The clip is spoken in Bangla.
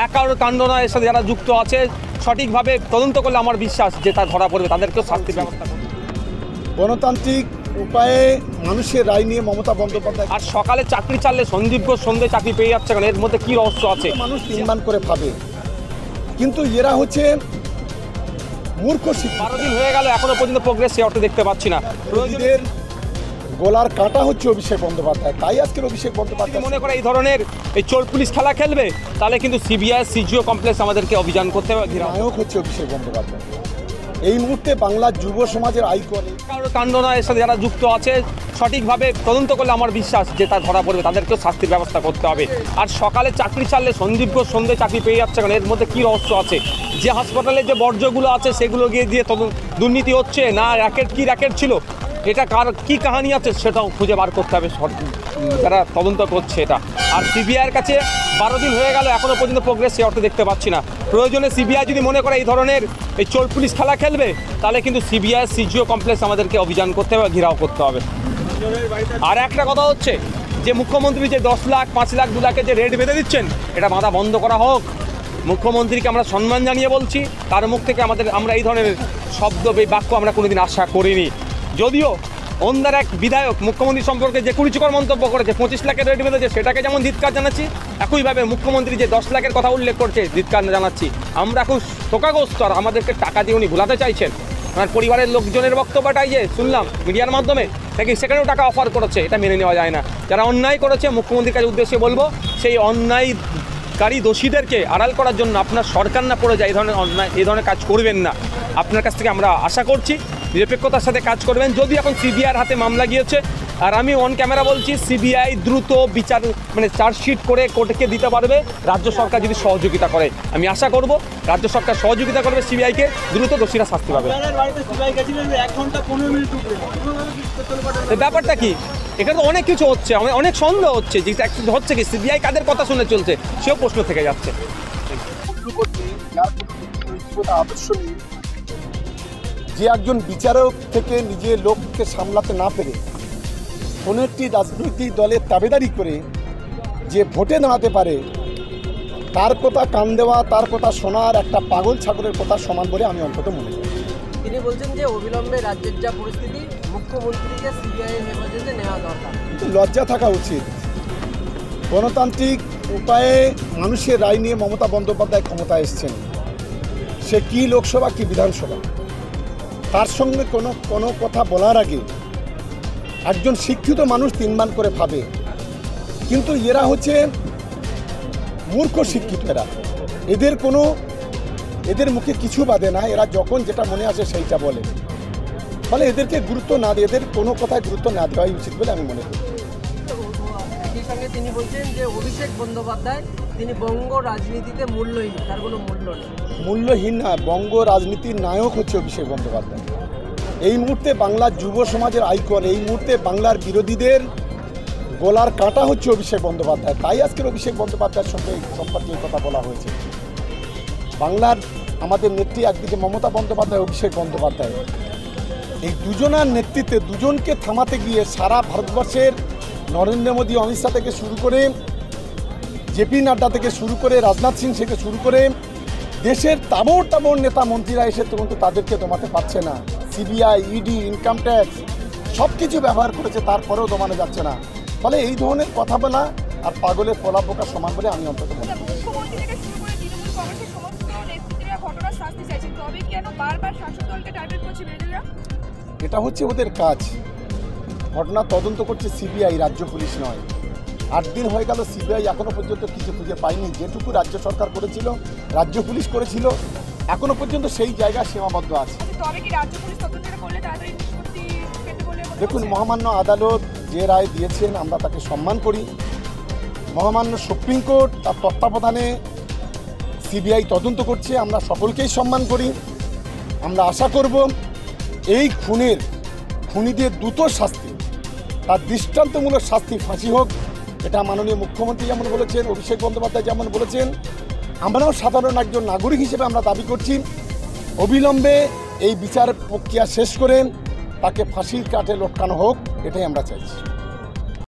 একার কাণ্ড নয়, এর সাথে যারা যুক্ত আছে সঠিকভাবে তদন্ত করলে আমার বিশ্বাস যে তা ধরা পড়বে, তাদেরকেও শাস্তির ব্যবস্থা করবে। গণতান্ত্রিক উপায়ে মানুষের রায় নিয়ে মমতা বন্দ্যোপাধ্যায় আর সকালে চাকরি চাললে সন্দীপ ঘোষ সন্ধ্যে চাকরি পেয়ে যাচ্ছে, কারণ এর মধ্যে কি রহস্য আছে? মানুষ তিনবার করে ভাবে, কিন্তু এরা হচ্ছে মূর্খ শিক্ষা। 12 দিন হয়ে গেল এখনো পর্যন্ত প্রোগ্রেস সে অর্থে দেখতে পাচ্ছি না। বিরোধীদের গলার কাঁটা হচ্ছে অভিষেক বন্দ্যোপাধ্যায়, তাই আজকের অভিষেক বন্দ্যোপাধ্যায় মনে করে এই ধরনের এই চোর পুলিশ খেলা খেলবে, তাহলে কিন্তু সিবিআই সিজিও কমপ্লেক্স আমাদেরকে অভিযান করতে হবে। নায়ক হচ্ছে অভিষেক বন্দ্যোপাধ্যায়। এই মুহূর্তে বাংলার যুব সমাজের আইকন কারোর কাণ্ড নয়, এর সাথে যারা যুক্ত আছে সঠিকভাবে তদন্ত করলে আমার বিশ্বাস যে তা ধরা পড়বে, তাদেরকেও শাস্তির ব্যবস্থা করতে হবে। আর সকালে চাকরি চাললে সন্দীপ ঘোষ সন্ধ্যে চাকরি পেয়ে যাচ্ছে, কারণ এর মধ্যে কি রহস্য আছে? যে হাসপাতালে যে বর্জ্যগুলো আছে সেগুলো গিয়ে দিয়ে দুর্নীতি হচ্ছে না, র্যাকেট ছিল, এটা কার কি কাহিনী আছে সেটাও খুঁজে বার করতে হবে যারা তদন্ত করছে এটা। আর সিবিআইয়ের কাছে 12 দিন হয়ে গেল এখনো পর্যন্ত প্রোগ্রেস সে অর্থে দেখতে পাচ্ছি না। প্রয়োজনে সিবিআই যদি মনে করে এই ধরনের এই চোর পুলিশ খেলা খেলবে, তাহলে কিন্তু সিবিআই সিজিও কমপ্লেক্স আমাদেরকে অভিযান করতে হবে, ঘেরাও করতে হবে। আর একটা কথা হচ্ছে যে মুখ্যমন্ত্রী যে 10 লাখ 5 লাখ 2 লাখের যে রেট বেঁধে দিচ্ছেন, এটা বাধা বন্ধ করা হোক। মুখ্যমন্ত্রীকে আমরা সম্মান জানিয়ে বলছি, তার মুখ থেকে আমরা এই ধরনের শব্দ বাক্য আমরা কোনোদিন আশা করিনি। যদিও অন্যার এক বিধায়ক মুখ্যমন্ত্রী সম্পর্কে যে কুরুচিকর মন্তব্য করেছে, 25 লাখের রেট বেঁধেছে, সেটাকে যেমন ধিক্কার জানাচ্ছি, একইভাবে মুখ্যমন্ত্রী যে 10 লাখের কথা উল্লেখ করছে ধিক্কার জানাচ্ছি। আমরা খুব শোকাগ্রস্ত, আর আমাদেরকে টাকা দিয়ে উনি ভুলাতে চাইছেন। আমার পরিবারের লোকজনের বক্তব্যটাই যে শুনলাম মিডিয়ার মাধ্যমে, নাকি সেখানেও টাকা অফার করেছে, এটা মেনে নেওয়া যায় না। যারা অন্যায় করেছে মুখ্যমন্ত্রীর কাছে উদ্দেশ্যে বলবো, সেই অন্যায়কারী দোষীদেরকে আড়াল করার জন্য আপনার সরকার না পড়ে যায় এই ধরনের কাজ করবেন না। আপনার কাছ থেকে আমরা আশা করছি নিরপেক্ষতার সাথে কাজ করবেন। যদি এখন সিবিআইয়ের হাতে মামলা গিয়েছে, আর আমি অন ক্যামেরা বলছি সিবিআই দ্রুত বিচার চার্জশিট করে কোর্টকে দিতে পারবে, রাজ্য সরকার যদি সহযোগিতা করে। আমি আশা করব রাজ্য সরকার সহযোগিতা করবে, সিবিআইকে দ্রুত দোষীরা শাস্তি পাবে। ব্যাপারটা কি? এখানে তো অনেক কিছু হচ্ছে, অনেক সন্দেহ হচ্ছে যে হচ্ছে কি সিবিআই কাদের কথা শুনে চলছে, সেও প্রশ্ন থেকে যাচ্ছে। যে একজন বিচারক থেকে নিজের লোককে সামলাতে না পেরে কোনো একটি রাজনৈতিক দলের তাবেদারি করে যে ভোটে দাঁড়াতে পারে, তার কথা কান দেওয়া, তার কথা শোনার একটা পাগল ছাগলের কথা সমান বলে আমি অন্তত মনে করি। তিনি বলছেন যে অবিলম্বে রাজ্যের যা পরিস্থিতি, মুখ্যমন্ত্রীকে সিবিআই হেফাজতে নেওয়া দরকার। কিন্তু লজ্জা থাকা উচিত। গণতান্ত্রিক উপায়ে মানুষের রায় নিয়ে মমতা বন্দ্যোপাধ্যায় ক্ষমতায় এসছেন, সে কি লোকসভা কি বিধানসভা, তার সঙ্গে কোনো কথা বলার আগে একজন শিক্ষিত মানুষ তিনবার করে ভাবে, কিন্তু এরা হচ্ছে মূর্খ শিক্ষিত। এদের মুখে কিছু বাদে না, এরা যখন যেটা মনে আসে সেইটা বলে। ফলে এদেরকে গুরুত্ব না দিয়ে, এদের কোনো কথায় গুরুত্ব না দেওয়াই উচিত বলে আমি মনে করি। একই সঙ্গে তিনি বলছেন যে অভিষেক বন্দ্যোপাধ্যায় তিনি বঙ্গ রাজনীতিতে মূল্যহীন, তার কোনো মূল্য নেই। মূল্যহীন না, বঙ্গ রাজনীতির নায়ক হচ্ছে অভিষেক বন্দ্যোপাধ্যায়। এই মুহূর্তে বাংলার যুব সমাজের আইকন, এই মুহূর্তে বাংলার বিরোধীদের গলার কাঁটা হচ্ছে অভিষেক বন্দ্যোপাধ্যায়, তাই আজকের অভিষেক বন্দ্যোপাধ্যায়ের সঙ্গে সম্পর্কে এই কথা বলা হয়েছে। বাংলার আমাদের নেত্রী একদিকে মমতা বন্দ্যোপাধ্যায়, অভিষেক বন্দ্যোপাধ্যায়, এই দুজনের নেতৃত্বে দুজনকে থামাতে গিয়ে সারা ভারতবর্ষের নরেন্দ্র মোদী, অমিত শাহ থেকে শুরু করে জেপি নাড্ডা থেকে শুরু করে রাজনাথ সিং থেকে শুরু করে দেশের তাবড় নেতা মন্ত্রীরা এসে কিন্তু তাদেরকে দমাতে পারছে না। সিবিআই, ইডি, ইনকাম ট্যাক্স সব কিছু ব্যবহার করেছে, তারপরেও দমানো যাচ্ছে না। ফলে এই ধরনের কথা বলা আর পাগলের পোলা পোকা সমান বলে আমি অন্তত মনে করি। এটা হচ্ছে ওদের কাজ। ঘটনা তদন্ত করছে সিবিআই, রাজ্য পুলিশ নয়। 8 দিন হয়ে গেল, সিবিআই এখনো পর্যন্ত কিছু খুঁজে পায়নি। যেটুকু রাজ্য সরকার করেছিল, রাজ্য পুলিশ করেছিল, এখনো পর্যন্ত সেই জায়গা সীমাবদ্ধ আছে। দেখুন, মহামান্য আদালত যে রায় দিয়েছেন আমরা তাকে সম্মান করি। মহামান্য সুপ্রিম কোর্ট তার তত্ত্বাবধানে সিবিআই তদন্ত করছে, আমরা সকলকেই সম্মান করি। আমরা আশা করব এই খুনিদের দ্রুত শাস্তি, তার দৃষ্টান্তমূলক শাস্তি, ফাঁসি হোক। এটা মাননীয় মুখ্যমন্ত্রী যেমন বলেছেন, অভিষেক বন্দ্যোপাধ্যায় যেমন বলেছেন, আমরাও সাধারণ একজন নাগরিক হিসেবে আমরা দাবি করছি অবিলম্বে এই বিচার প্রক্রিয়া শেষ করে তাকে ফাঁসির কাঠে লটকানো হোক, এটাই আমরা চাইছি।